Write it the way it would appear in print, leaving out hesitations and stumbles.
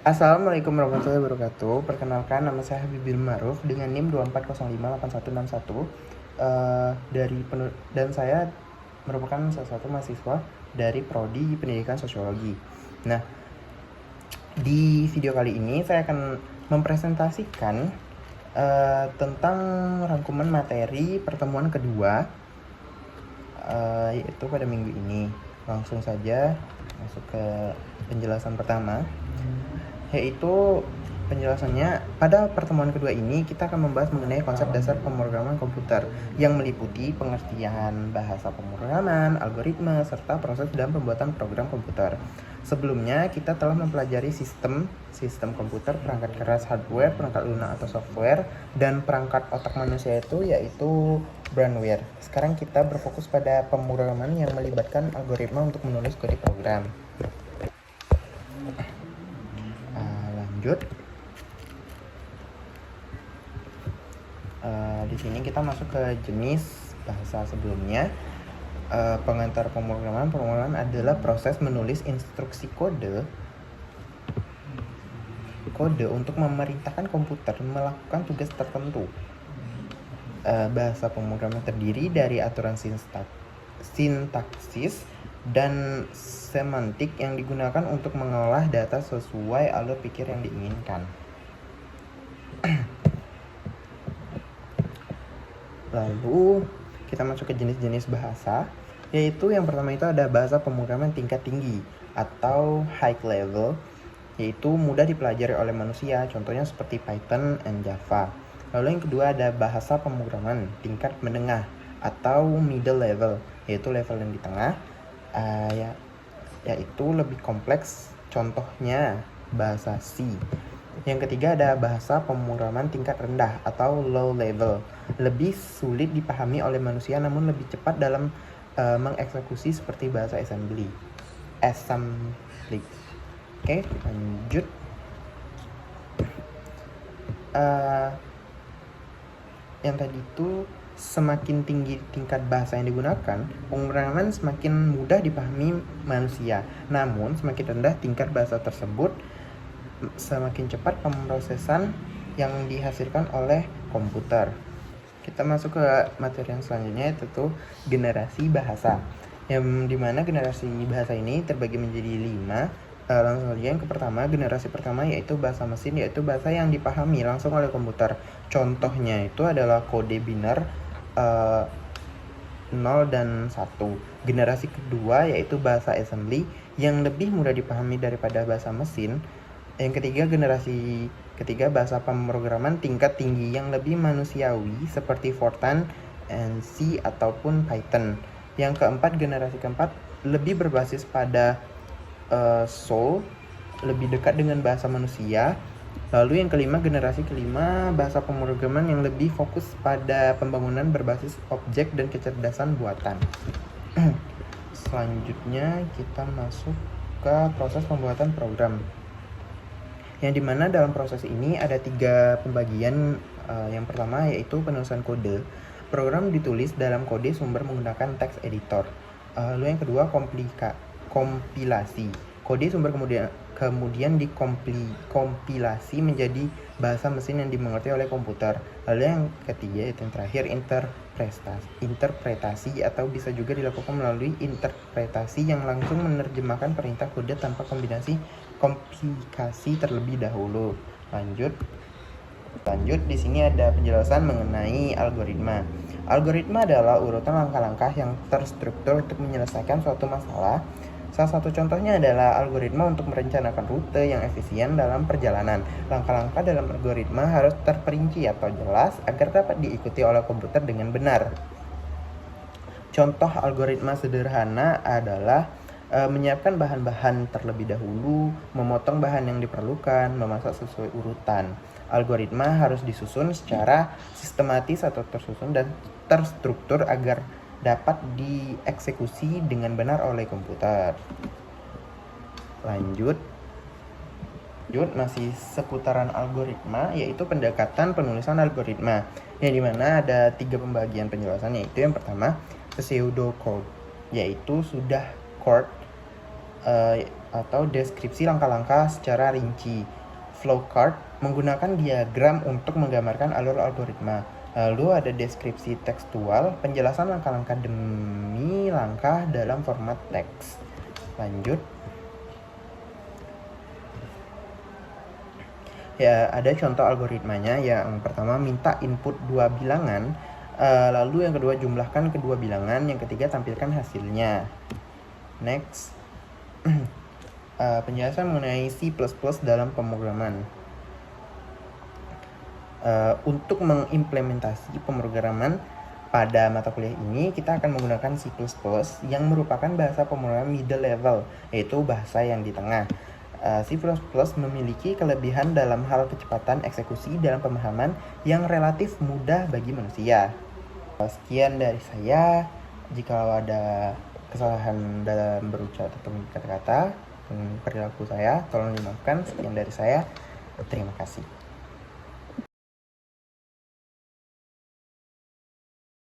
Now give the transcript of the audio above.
Assalamualaikum warahmatullahi wabarakatuh. Perkenalkan, nama saya Habibie Ma'ruf dengan NIM 24058161 dan saya merupakan salah satu mahasiswa dari Prodi Pendidikan Sosiologi. Nah, di video kali ini saya akan mempresentasikan tentang rangkuman materi pertemuan kedua, yaitu pada minggu ini. Langsung saja masuk ke penjelasan pertama, yaitu penjelasannya. Pada pertemuan kedua ini kita akan membahas mengenai konsep dasar pemrograman komputer yang meliputi pengertian bahasa pemrograman, algoritma, serta proses dalam pembuatan program komputer. Sebelumnya kita telah mempelajari sistem komputer, perangkat keras hardware, perangkat lunak atau software, dan perangkat otak manusia yaitu brainware. Sekarang kita berfokus pada pemrograman yang melibatkan algoritma untuk menulis kode program. Lanjut. Di sini kita masuk ke jenis bahasa sebelumnya. Pengantar pemrograman adalah proses menulis instruksi kode untuk memerintahkan komputer melakukan tugas tertentu. Bahasa pemrograman terdiri dari aturan sintaksis dan semantik yang digunakan untuk mengolah data sesuai alur pikir yang diinginkan. Lalu kita masuk ke jenis-jenis bahasa, yaitu yang pertama itu ada bahasa pemrograman tingkat tinggi atau high level, yaitu mudah dipelajari oleh manusia, contohnya seperti Python dan Java. Lalu yang kedua ada bahasa pemrograman tingkat menengah atau middle level, yaitu level yang di tengah, yaitu lebih kompleks, contohnya bahasa C. Yang ketiga ada bahasa pemrograman tingkat rendah atau low level, lebih sulit dipahami oleh manusia namun lebih cepat dalam mengeksekusi seperti bahasa assembly. Oke, lanjut. Yang tadi itu semakin tinggi tingkat bahasa yang digunakan, pemrograman semakin mudah dipahami manusia. Namun semakin rendah tingkat bahasa tersebut, semakin cepat pemrosesan yang dihasilkan oleh komputer. Kita masuk ke materi yang selanjutnya, yaitu generasi bahasa, yang dimana generasi bahasa ini terbagi menjadi 5. Langsung saja, yang pertama, generasi pertama yaitu bahasa mesin, yaitu bahasa yang dipahami langsung oleh komputer. Contohnya itu adalah kode biner 0 dan 1. Generasi kedua yaitu bahasa assembly yang lebih mudah dipahami daripada bahasa mesin. Yang ketiga, generasi ketiga bahasa pemrograman tingkat tinggi yang lebih manusiawi seperti Fortran, C ataupun Python. Yang keempat, generasi keempat lebih berbasis pada Soul, lebih dekat dengan bahasa manusia. Lalu yang kelima, generasi kelima bahasa pemrograman yang lebih fokus pada pembangunan berbasis objek dan kecerdasan buatan. Selanjutnya kita masuk ke proses pembuatan program, yang dimana dalam proses ini ada 3 pembagian. Yang pertama yaitu penulisan kode. Program ditulis dalam kode sumber menggunakan text editor. Lalu yang kedua, kompilasi. Kode sumber kemudian dikompilasi menjadi bahasa mesin yang dimengerti oleh komputer. Lalu yang ketiga, yaitu yang terakhir, interpretasi atau bisa juga dilakukan melalui interpretasi yang langsung menerjemahkan perintah kode tanpa kombinasi komplikasi terlebih dahulu. Lanjut, di sini ada penjelasan mengenai algoritma. Algoritma adalah urutan langkah-langkah yang terstruktur untuk menyelesaikan suatu masalah. Salah satu contohnya adalah algoritma untuk merencanakan rute yang efisien dalam perjalanan. Langkah-langkah dalam algoritma harus terperinci atau jelas agar dapat diikuti oleh komputer dengan benar. Contoh algoritma sederhana adalah menyiapkan bahan-bahan terlebih dahulu, memotong bahan yang diperlukan, memasak sesuai urutan. Algoritma harus disusun secara sistematis atau tersusun dan terstruktur agar dapat dieksekusi dengan benar oleh komputer. Lanjut, masih seputaran algoritma, yaitu pendekatan penulisan algoritma, yang dimana ada 3 pembagian penjelasan, yaitu yang pertama pseudocode, yaitu sudah chord atau deskripsi langkah-langkah secara rinci. Flowchart menggunakan diagram untuk menggambarkan alur algoritma. Lalu ada deskripsi tekstual, penjelasan langkah-langkah demi langkah dalam format teks. Lanjut. Ya, ada contoh algoritmanya. Yang pertama, minta input 2 bilangan, lalu yang kedua jumlahkan kedua bilangan, yang ketiga tampilkan hasilnya. Next. Penjelasan mengenai C++ dalam pemrograman. Untuk mengimplementasi pemrograman pada mata kuliah ini, kita akan menggunakan C++ yang merupakan bahasa pemrograman middle level, yaitu bahasa yang di tengah. C++ memiliki kelebihan dalam hal kecepatan eksekusi dalam pemahaman yang relatif mudah bagi manusia. Sekian dari saya. Jika ada kesalahan dalam berucap atau kata-kata, perilaku saya, tolong dimaafkan. Sekian dari saya. Terima kasih.